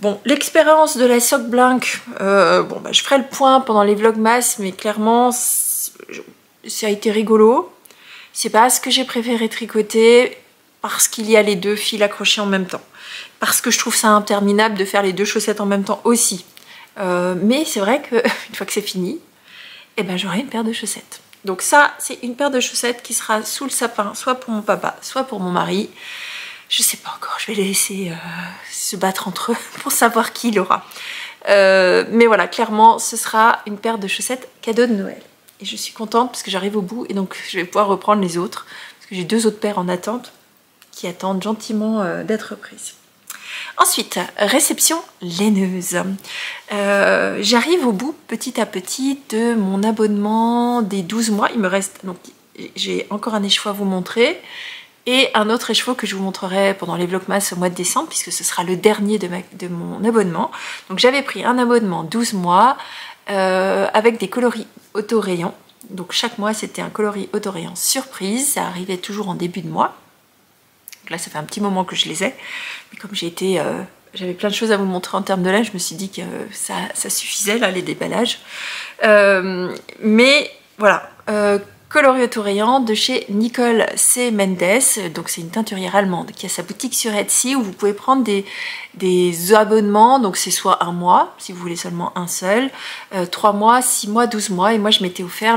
[SPEAKER 2] Bon, l'expérience de la soque blanche, bon, bah, je ferai le point pendant les vlogmas, mais clairement, ça a été rigolo. C'est pas ce que j'ai préféré tricoter, parce qu'il y a les deux fils accrochés en même temps. Parce que je trouve ça interminable de faire les deux chaussettes en même temps aussi. Mais c'est vrai qu'une fois que c'est fini, eh ben, j'aurai une paire de chaussettes. Donc ça, c'est une paire de chaussettes qui sera sous le sapin, soit pour mon papa, soit pour mon mari. Je sais pas encore, je vais les laisser se battre entre eux pour savoir qui l'aura. Mais voilà, clairement, ce sera une paire de chaussettes cadeau de Noël. Et je suis contente parce que j'arrive au bout et donc je vais pouvoir reprendre les autres. Parce que j'ai deux autres paires en attente qui attendent gentiment d'être prises. Ensuite, réception laineuse. J'arrive au bout petit à petit de mon abonnement des 12 mois. Il me reste, donc j'ai encore un écheveau à vous montrer et un autre écheveau que je vous montrerai pendant les vlogmas au mois de décembre puisque ce sera le dernier de mon abonnement. Donc j'avais pris un abonnement 12 mois avec des coloris auto-rayon. Donc chaque mois c'était un coloris auto-rayon surprise. Ça arrivait toujours en début de mois. Là, ça fait un petit moment que je les ai. Mais comme j'avais plein de choses à vous montrer en termes de laine, je me suis dit que ça suffisait, là, les déballages. Mais voilà, coloris auto-rayant de chez Nicole C. Mendes. Donc, c'est une teinturière allemande qui a sa boutique sur Etsy où vous pouvez prendre des abonnements. Donc, c'est soit un mois, si vous voulez seulement un seul, 3 mois, 6 mois, 12 mois. Et moi, je m'étais offert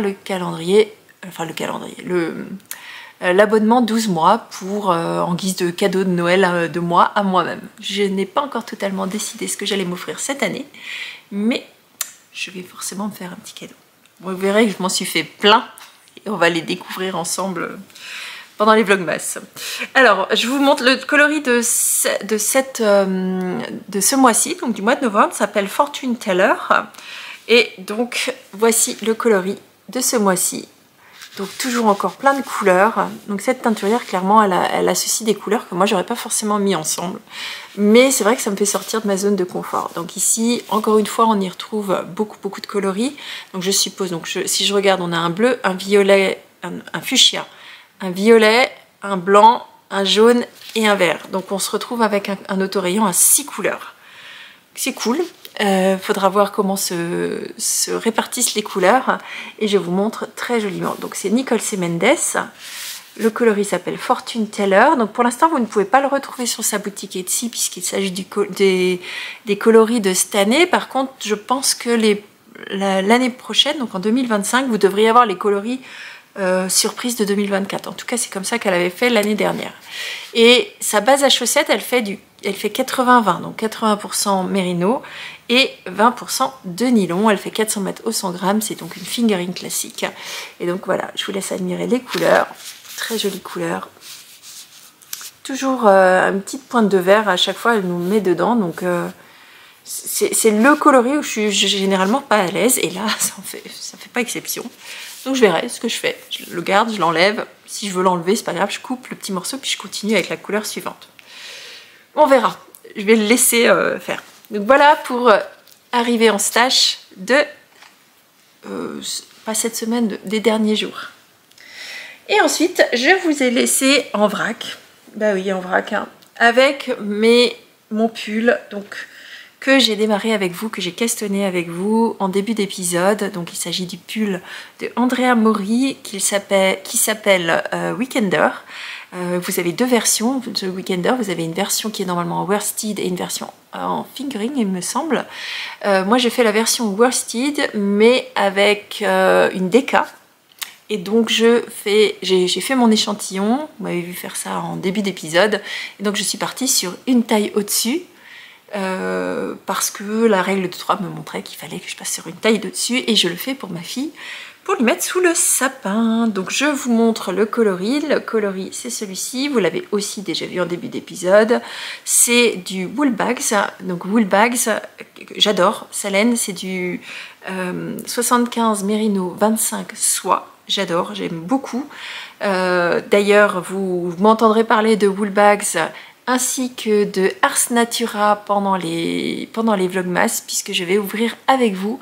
[SPEAKER 2] l'abonnement 12 mois pour en guise de cadeau de Noël de moi à moi-même. Je n'ai pas encore totalement décidé ce que j'allais m'offrir cette année, mais je vais forcément me faire un petit cadeau. Vous verrez que je m'en suis fait plein et on va les découvrir ensemble pendant les vlogmas. Alors, je vous montre le coloris de ce mois-ci, donc du mois de novembre, s'appelle Fortune Teller. Et donc, voici le coloris de ce mois-ci. Donc toujours encore plein de couleurs. Donc cette teinturière, clairement, elle associe des couleurs que moi, j'aurais pas forcément mis ensemble. Mais c'est vrai que ça me fait sortir de ma zone de confort. Donc ici, encore une fois, on y retrouve beaucoup de coloris. Donc je suppose, si je regarde, on a un bleu, un violet, un fuchsia, un violet, un blanc, un jaune et un vert. Donc on se retrouve avec un autorayon à 6 couleurs. C'est cool. Faudra voir comment se répartissent les couleurs et je vous montre très joliment. Donc c'est Nicole C. Mendes, le coloris s'appelle Fortune Teller. Donc pour l'instant vous ne pouvez pas le retrouver sur sa boutique Etsy puisqu'il s'agit des coloris de cette année. Par contre je pense que l'année prochaine, donc en 2025, vous devriez avoir les coloris surprise de 2024. En tout cas c'est comme ça qu'elle avait fait l'année dernière. Et sa base à chaussettes, elle fait du elle fait 80-20, donc 80% mérino et 20% de nylon. Elle fait 400 mètres au 100 grammes, c'est donc une fingering classique. Et donc voilà, je vous laisse admirer les couleurs, très jolies couleurs. Toujours une petite pointe de vert à chaque fois, elle nous met dedans, donc c'est le coloris où je suis généralement pas à l'aise, et là ça fait pas exception. Donc je verrai ce que je fais, je le garde, je l'enlève, si je veux l'enlever c'est pas grave, je coupe le petit morceau puis je continue avec la couleur suivante. On verra, je vais le laisser faire. Donc voilà pour arriver en stash de, pas cette semaine, des derniers jours. Et ensuite je vous ai laissé en vrac, bah oui en vrac, hein, avec mon pull, donc que j'ai démarré avec vous, que j'ai castonné avec vous en début d'épisode. Donc il s'agit du pull de Andrea Mori qui s'appelle Weekender. Vous avez deux versions de Weekender. Vous avez une version qui est normalement en worsted et une version en fingering, il me semble. Moi j'ai fait la version worsted mais avec une déca. Et donc j'ai fait mon échantillon. Vous m'avez vu faire ça en début d'épisode. Et donc je suis partie sur une taille au-dessus. Parce que la règle de 3 me montrait qu'il fallait que je passe sur une taille de dessus et je le fais pour ma fille pour lui mettre sous le sapin. Donc je vous montre le coloris. Le coloris c'est celui-ci, vous l'avez aussi déjà vu en début d'épisode. C'est du Woolbags, donc Woolbags j'adore, sa laine c'est du 75 mérino 25 soie. J'adore, j'aime beaucoup. D'ailleurs vous m'entendrez parler de Woolbags ainsi que de Ars Natura pendant les vlogmas, puisque je vais ouvrir avec vous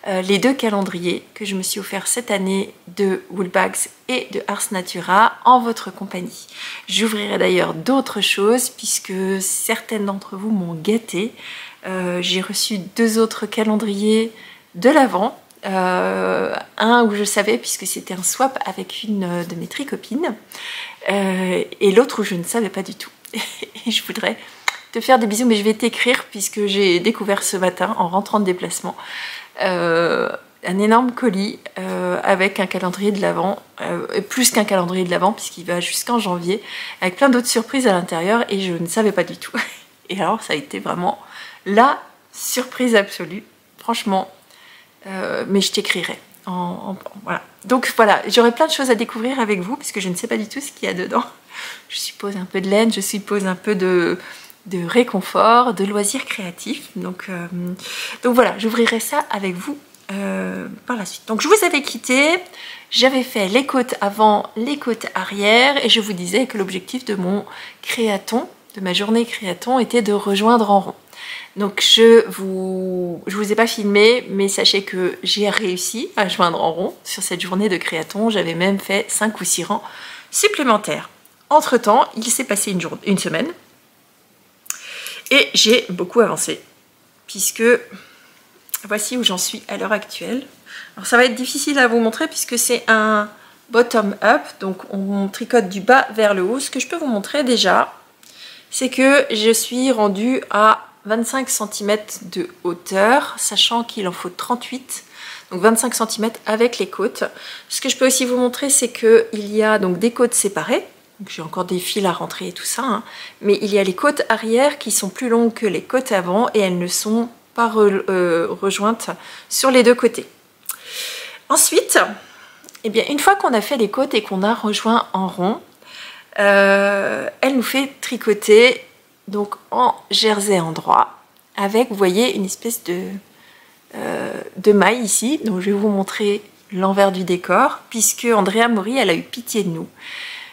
[SPEAKER 2] les deux calendriers que je me suis offert cette année de Woolbags et de Ars Natura en votre compagnie. J'ouvrirai d'ailleurs d'autres choses puisque certaines d'entre vous m'ont gâté. J'ai reçu 2 autres calendriers de l'Avent. Un où je savais puisque c'était un swap avec une de mes tricopines et l'autre où je ne savais pas du tout. Et je voudrais te faire des bisous, mais je vais t'écrire puisque j'ai découvert ce matin en rentrant de déplacement un énorme colis avec un calendrier de l'Avent, plus qu'un calendrier de l'Avent puisqu'il va jusqu'en janvier, avec plein d'autres surprises à l'intérieur et je ne savais pas du tout. Et alors ça a été vraiment la surprise absolue, franchement, mais je t'écrirai. Voilà. Donc voilà, j'aurai plein de choses à découvrir avec vous puisque je ne sais pas du tout ce qu'il y a dedans. Je suppose un peu de laine, je suppose un peu de réconfort, de loisirs créatifs. Donc voilà, j'ouvrirai ça avec vous par la suite. Donc je vous avais quitté, j'avais fait les côtes avant, les côtes arrière et je vous disais que l'objectif de mon créaton, de ma journée créaton, était de rejoindre en rond. Donc je vous ai pas filmé, mais sachez que j'ai réussi à joindre en rond sur cette journée de créaton. J'avais même fait 5 ou 6 rangs supplémentaires. Entre temps, il s'est passé une semaine et j'ai beaucoup avancé puisque voici où j'en suis à l'heure actuelle. Alors ça va être difficile à vous montrer puisque c'est un bottom up, donc on tricote du bas vers le haut. Ce que je peux vous montrer déjà, c'est que je suis rendue à 25 cm de hauteur, sachant qu'il en faut 38, donc 25 cm avec les côtes. Ce que je peux aussi vous montrer, c'est qu'il y a donc des côtes séparées, j'ai encore des fils à rentrer et tout ça, hein, mais il y a les côtes arrière qui sont plus longues que les côtes avant et elles ne sont pas rejointes sur les deux côtés. Ensuite, eh bien, une fois qu'on a fait les côtes et qu'on a rejoint en rond, elle nous fait tricoter donc en jersey endroit avec, vous voyez, une espèce de maille ici. Donc je vais vous montrer l'envers du décor puisque Andrea Mori, elle a eu pitié de nous.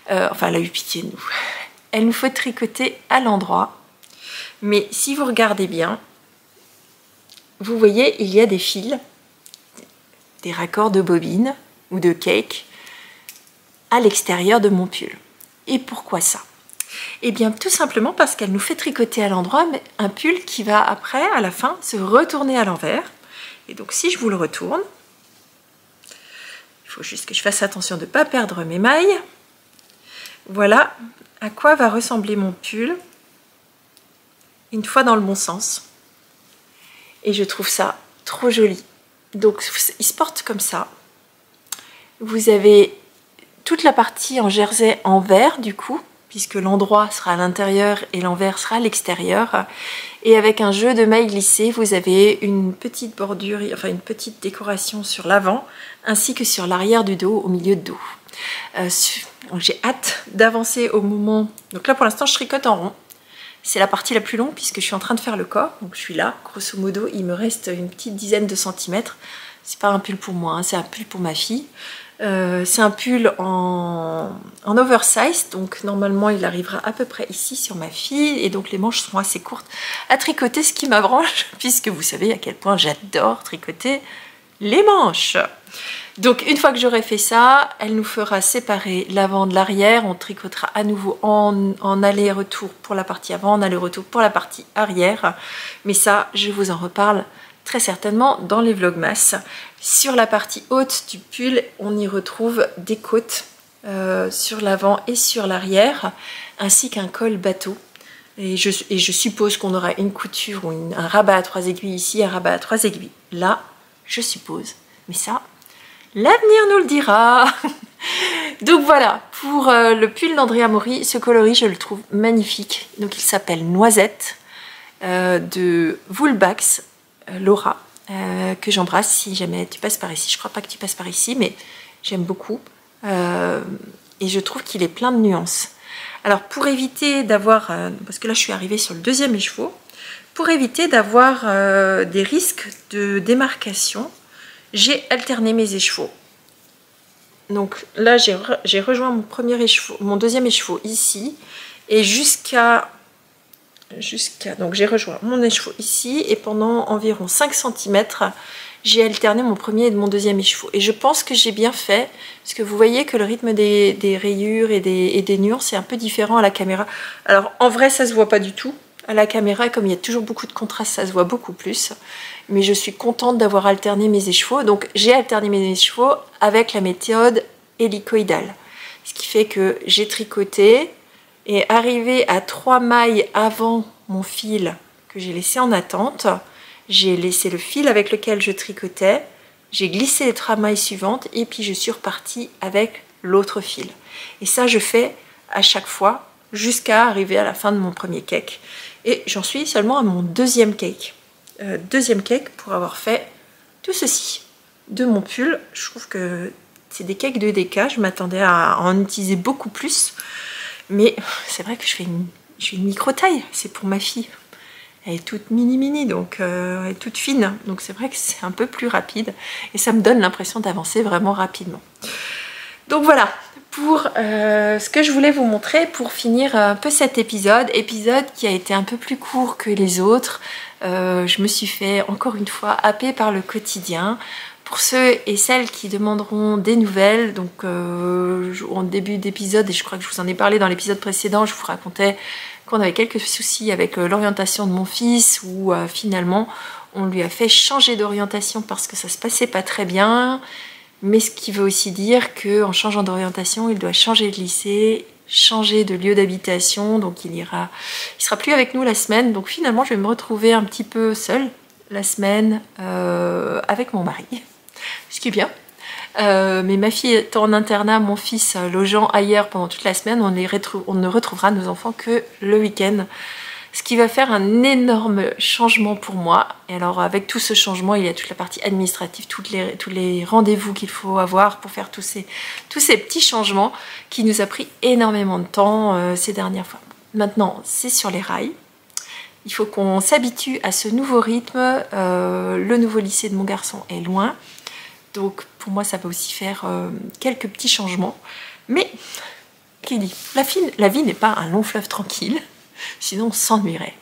[SPEAKER 2] Enfin, elle a eu pitié de nous. Elle nous fait tricoter à l'endroit. Mais si vous regardez bien, vous voyez, il y a des fils, des raccords de bobine ou de cake à l'extérieur de mon pull. Et pourquoi ça? Eh bien tout simplement parce qu'elle nous fait tricoter à l'endroit mais un pull qui va après, à la fin, se retourner à l'envers. Et donc si je vous le retourne, il faut juste que je fasse attention de ne pas perdre mes mailles. Voilà à quoi va ressembler mon pull une fois dans le bon sens. Et je trouve ça trop joli. Donc il se porte comme ça. Vous avez toute la partie en jersey en vert du coup, puisque l'endroit sera à l'intérieur et l'envers sera à l'extérieur. Et avec un jeu de mailles glissées, vous avez une petite bordure, enfin une petite décoration sur l'avant, ainsi que sur l'arrière du dos, au milieu de dos. J'ai hâte d'avancer au moment... Donc là pour l'instant je tricote en rond. C'est la partie la plus longue puisque je suis en train de faire le corps. Donc je suis là, grosso modo, il me reste une petite dizaine de centimètres. C'est pas un pull pour moi, hein, c'est un pull pour ma fille. C'est un pull en oversize, donc normalement il arrivera à peu près ici sur ma fille, et donc les manches seront assez courtes à tricoter, ce qui m'arrange, puisque vous savez à quel point j'adore tricoter les manches. Donc une fois que j'aurai fait ça, elle nous fera séparer l'avant de l'arrière, on tricotera à nouveau en aller-retour pour la partie avant, en aller-retour pour la partie arrière, mais ça je vous en reparle très certainement dans les vlogmas. Sur la partie haute du pull, on y retrouve des côtes sur l'avant et sur l'arrière, ainsi qu'un col bateau. Et je suppose qu'on aura une couture ou un rabat à 3 aiguilles ici, un rabat à 3 aiguilles là, je suppose. Mais ça, l'avenir nous le dira. Donc voilà, pour le pull d'Andrea Mori, ce coloris, je le trouve magnifique. Donc il s'appelle Noisette de Woolbacks. Laura, que j'embrasse si jamais tu passes par ici. Je crois pas que tu passes par ici, mais j'aime beaucoup. Et je trouve qu'il est plein de nuances. Alors pour éviter d'avoir, parce que là je suis arrivée sur le deuxième écheveau, pour éviter d'avoir des risques de démarcation, j'ai alterné mes écheveaux. Donc là j'ai rejoint mon deuxième écheveau ici, et donc j'ai rejoint mon écheveau ici, et pendant environ 5 cm j'ai alterné mon premier et mon deuxième écheveau, et je pense que j'ai bien fait parce que vous voyez que le rythme des rayures et des nuances est un peu différent à la caméra. Alors en vrai ça se voit pas du tout à la caméra, comme il y a toujours beaucoup de contraste, ça se voit beaucoup plus, mais je suis contente d'avoir alterné mes écheveaux. Donc j'ai alterné mes écheveaux avec la méthode hélicoïdale, ce qui fait que j'ai tricoté et arrivé à 3 mailles avant mon fil que j'ai laissé en attente, j'ai laissé le fil avec lequel je tricotais, j'ai glissé les 3 mailles suivantes et puis je suis repartie avec l'autre fil. Et ça je fais à chaque fois jusqu'à arriver à la fin de mon premier cake. Et j'en suis seulement à mon deuxième cake. Deuxième cake pour avoir fait tout ceci de mon pull. Je trouve que c'est des cakes de DK, je m'attendais à en utiliser beaucoup plus. Mais c'est vrai que je fais une micro-taille, c'est pour ma fille. Elle est toute mini, donc elle est toute fine. Donc c'est vrai que c'est un peu plus rapide. Et ça me donne l'impression d'avancer vraiment rapidement. Donc voilà, pour ce que je voulais vous montrer pour finir un peu cet épisode qui a été un peu plus court que les autres. Je me suis fait encore une fois happer par le quotidien. Pour ceux et celles qui demanderont des nouvelles, donc en début d'épisode, et je crois que je vous en ai parlé dans l'épisode précédent, je vous racontais qu'on avait quelques soucis avec l'orientation de mon fils, où finalement on lui a fait changer d'orientation parce que ça se passait pas très bien, mais ce qui veut aussi dire qu'en changeant d'orientation, il doit changer de lycée, changer de lieu d'habitation, donc il sera plus avec nous la semaine, donc finalement je vais me retrouver un petit peu seule la semaine avec mon mari. Ce qui est bien. Mais ma fille étant en internat, mon fils logeant ailleurs pendant toute la semaine, on ne retrouvera nos enfants que le week-end. Ce qui va faire un énorme changement pour moi. Et alors avec tout ce changement, il y a toute la partie administrative, tous les rendez-vous qu'il faut avoir pour faire tous ces petits changements qui nous a pris énormément de temps ces dernières fois. Maintenant, c'est sur les rails. Il faut qu'on s'habitue à ce nouveau rythme. Le nouveau lycée de mon garçon est loin. Donc pour moi ça va aussi faire quelques petits changements. Mais qui dit, la vie n'est pas un long fleuve tranquille, sinon on s'ennuierait.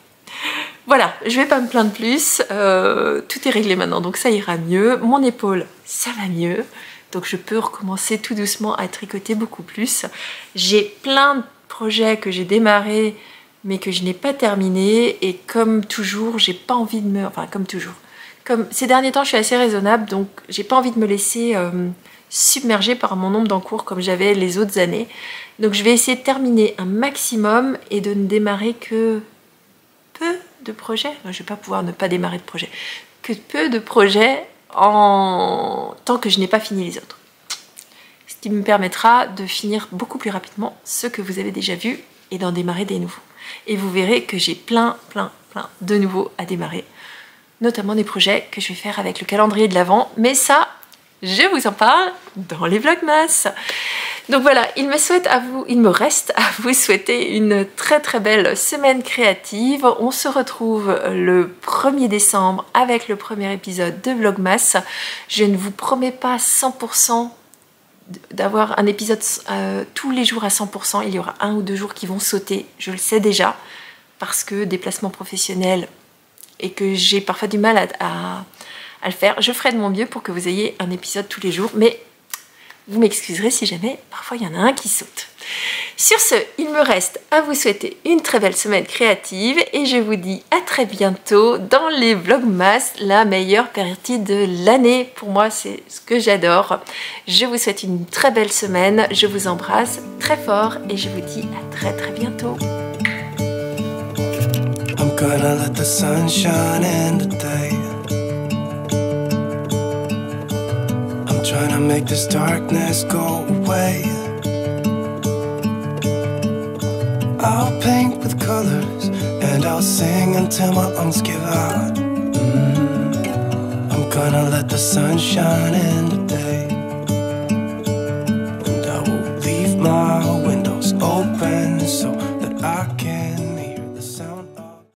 [SPEAKER 2] Voilà, je vais pas me plaindre plus, tout est réglé maintenant, donc ça ira mieux. Mon épaule, ça va mieux, donc je peux recommencer tout doucement à tricoter beaucoup plus. J'ai plein de projets que j'ai démarrés, mais que je n'ai pas terminés, et comme toujours, j'ai pas envie de me... Enfin, comme toujours. Comme ces derniers temps, je suis assez raisonnable, donc j'ai pas envie de me laisser submerger par mon nombre d'encours comme j'avais les autres années. Donc je vais essayer de terminer un maximum et de ne démarrer que peu de projets. Je vais pas pouvoir ne pas démarrer de projets. Que peu de projets tant que je n'ai pas fini les autres. Ce qui me permettra de finir beaucoup plus rapidement ce que vous avez déjà vu et d'en démarrer des nouveaux. Et vous verrez que j'ai plein de nouveaux à démarrer, notamment des projets que je vais faire avec le calendrier de l'Avent, mais ça, je vous en parle dans les Vlogmas. Donc voilà, il me reste à vous souhaiter une très belle semaine créative. On se retrouve le 1er décembre avec le premier épisode de Vlogmas. Je ne vous promets pas 100% d'avoir un épisode tous les jours à 100%. Il y aura 1 ou 2 jours qui vont sauter, je le sais déjà, parce que déplacement professionnel et que j'ai parfois du mal à le faire. Je ferai de mon mieux pour que vous ayez un épisode tous les jours, mais vous m'excuserez si jamais parfois il y en a un qui saute. Sur ce, il me reste à vous souhaiter une très belle semaine créative et je vous dis à très bientôt dans les Vlogmas, la meilleure partie de l'année. Pour moi, c'est ce que j'adore. Je vous souhaite une très belle semaine, je vous embrasse très fort et je vous dis à très bientôt.
[SPEAKER 1] I'm gonna let the sun shine in today. I'm trying to make this darkness go away. I'll paint with colors and I'll sing until my lungs give out. I'm gonna let the sun shine in today.